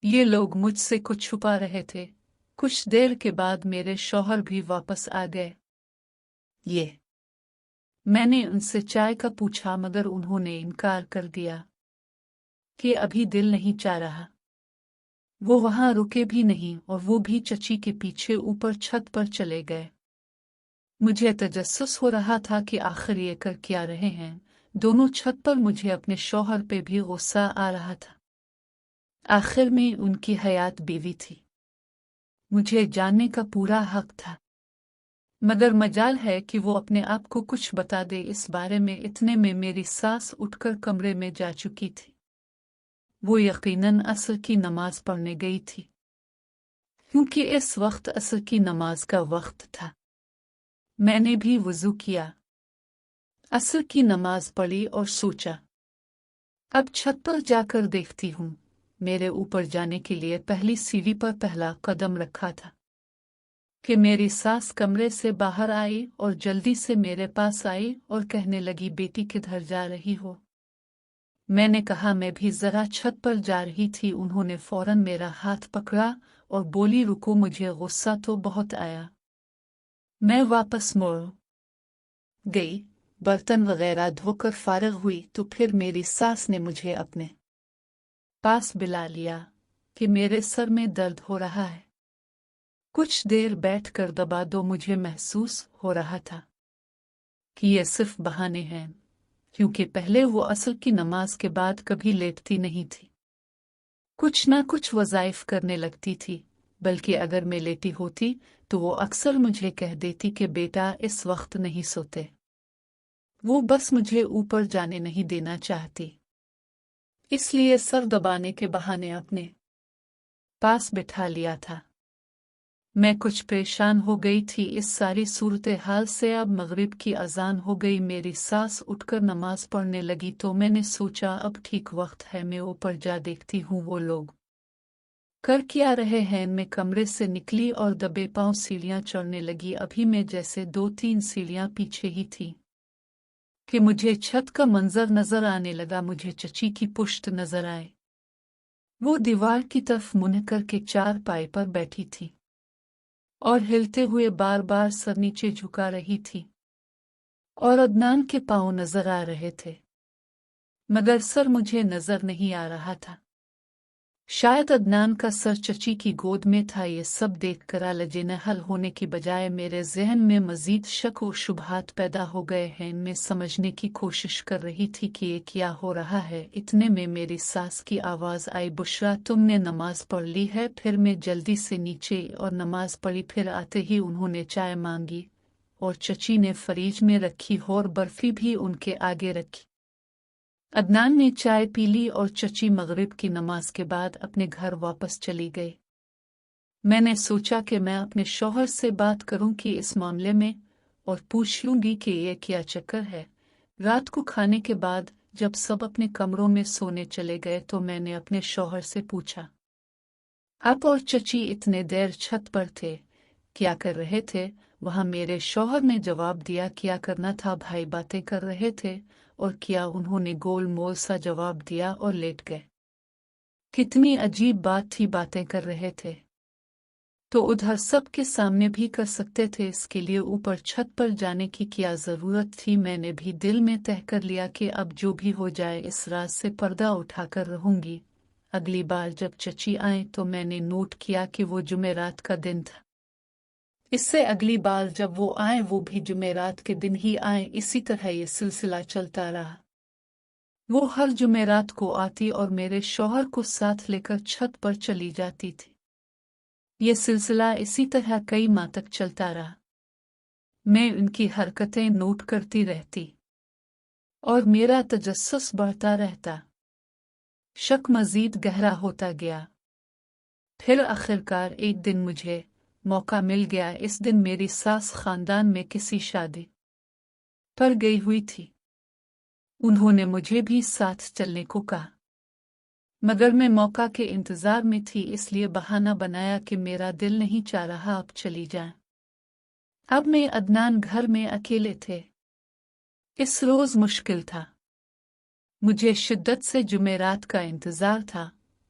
ये लोग मुझसे कुछ छुपा रहे थे। कुछ देर के बाद मेरे शौहर भी वापस आ गए। मैंने उनसे चाय का पूछा मगर उन्होंने इनकार कर दिया कि अभी दिल नहीं चाह रहा। वो वहां रुके भी नहीं और वो भी चची के पीछे ऊपर छत पर चले गए। मुझे तजस्सुस हो रहा था कि आखिर ये कर क्या रहे हैं। दोनों छत पर मुझे अपने शौहर पे भी गुस्सा आ रहा था। आखिर में उनकी हयात बीवी थी, मुझे जानने का पूरा हक था। मगर मजाल है कि वो अपने आप को कुछ बता दे। इस बारे में इतने में मेरी सास उठकर कमरे में जा चुकी थी। वो यकीनन असर की नमाज पढ़ने गई थी, क्योंकि इस वक्त असर की नमाज का वक्त था। मैंने भी वुज़ू किया, असर की नमाज पढ़ी और सोचा अब छत पर जाकर देखती हूँ। मेरे ऊपर जाने के लिए पहली सीढ़ी पर पहला कदम रखा था कि मेरी सास कमरे से बाहर आई और जल्दी से मेरे पास आई और कहने लगी, बेटी किधर जा रही हो? मैंने कहा, मैं भी जरा छत पर जा रही थी। उन्होंने फौरन मेरा हाथ पकड़ा और बोली, रुको, मुझे गुस्सा तो बहुत आया। मैं वापस मुड़ गई, बर्तन वगैरह धोकर फारिग हुई तो फिर मेरी सास ने मुझे अपने पास बुला लिया कि मेरे सर में दर्द हो रहा है। कुछ देर बैठकर दबा दो मुझे महसूस हो रहा था कि ये सिर्फ बहाने हैं, क्योंकि पहले वो असल की नमाज के बाद कभी लेटती नहीं थी। कुछ ना कुछ वज़ाइफ करने लगती थी, बल्कि अगर मैं लेटी होती तो वो अक्सर मुझे कह देती कि बेटा इस वक्त नहीं सोते। वो बस मुझे ऊपर जाने नहीं देना चाहती, इसलिए सर दबाने के बहाने अपने पास बिठा लिया था। मैं कुछ परेशान हो गई थी इस सारी सूरत हाल से। अब मगरिब की अजान हो गई, मेरी सास उठकर नमाज पढ़ने लगी तो मैंने सोचा अब ठीक वक्त है, मैं ऊपर जा देखती हूँ वो लोग कर क्या रहे हैं। मैं कमरे से निकली और दबे पांव सीढ़ियां चढ़ने लगी। अभी मैं जैसे 2-3 सीढ़ियां पीछे ही थी कि मुझे छत का मंजर नजर आने लगा। मुझे चची की पुश्त नजर आए, वो दीवार की तरफ मुंह करके चारपाई पर बैठी थी और हिलते हुए बार बार सर नीचे झुका रही थी, और अदनान के पांव नजर आ रहे थे मगर सर मुझे नजर नहीं आ रहा था। शायद अदनान का सर चची की गोद में था। ये सब देखकर आलजना हल होने की बजाय मेरे जहन में मजीद शक और शुबहात पैदा हो गए हैं। मैं समझने की कोशिश कर रही थी कि ये क्या हो रहा है। इतने में मेरी सास की आवाज आई, बुशरा तुमने नमाज पढ़ ली है? फिर मैं जल्दी से नीचे और नमाज पढ़ी। फिर आते ही उन्होंने चाय मांगी और चची ने फ्रिज में रखी और बर्फी भी उनके आगे रखी। अदनान ने चाय पी ली और चची मगरिब की नमाज के बाद अपने घर वापस चली गई। मैंने सोचा कि मैं अपने शौहर से बात करूं कि इस मामले में, और पूछ लूंगी कि ये क्या चक्कर है। रात को खाने के बाद जब सब अपने कमरों में सोने चले गए तो मैंने अपने शौहर से पूछा, आप और चची इतने देर छत पर थे, क्या कर रहे थे? वहां मेरे शौहर ने जवाब दिया, क्या करना था भाई, बातें कर रहे थे। और क्या? उन्होंने गोल मोल सा जवाब दिया और लेट गए। कितनी अजीब बात थी, बातें कर रहे थे तो उधर सबके सामने भी कर सकते थे, इसके लिए ऊपर छत पर जाने की क्या जरूरत थी? मैंने भी दिल में तय कर लिया कि अब जो भी हो जाए इस रात से पर्दा उठाकर रहूंगी। अगली बार जब चची आए तो मैंने नोट किया कि वो जुमेरात का दिन था। इससे अगली बार जब वो आए वो भी जुमेरात के दिन ही आए। इसी तरह ये सिलसिला चलता रहा। वो हर जुमेरात को आती और मेरे शौहर को साथ लेकर छत पर चली जाती थी। ये सिलसिला इसी तरह कई माह तक चलता रहा। मैं उनकी हरकतें नोट करती रहती और मेरा तजस्सुस बढ़ता रहता। शक मजीद गहरा होता गया। फिर आखिरकार एक दिन मुझे मौका मिल गया। इस दिन मेरी सास खानदान में किसी शादी पर गई हुई थी। उन्होंने मुझे भी साथ चलने को कहा, मगर मैं मौका के इंतजार में थी, इसलिए बहाना बनाया कि मेरा दिल नहीं चाह रहा, अब चली जाएं। अब मैं अदनान घर में अकेले थे। इस रोज मुश्किल था। मुझे शिद्दत से जुमेरात का इंतजार था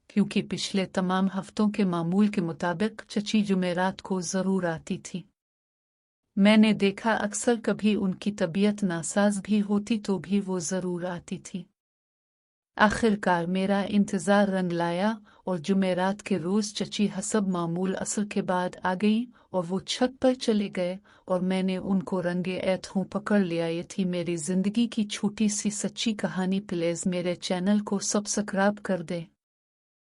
क्योंकि पिछले तमाम हफ्तों के मामूल के मुताबिक चची जुमेरात को ज़रूर आती थी। मैंने देखा अक्सर कभी उनकी तबीयत नासाज भी होती तो भी वो ज़रूर आती थी। आखिरकार मेरा इंतज़ार रंग लाया और जुमेरात के रोज़ चची हसब मामूल असर के बाद आ गई और वो छत पर चले गए और मैंने उनको रंगे ऐंठों पकड़ लिया। ये थी मेरी ज़िंदगी की छोटी सी सच्ची कहानी। प्लीज़ मेरे चैनल को सब्सक्राइब कर दें।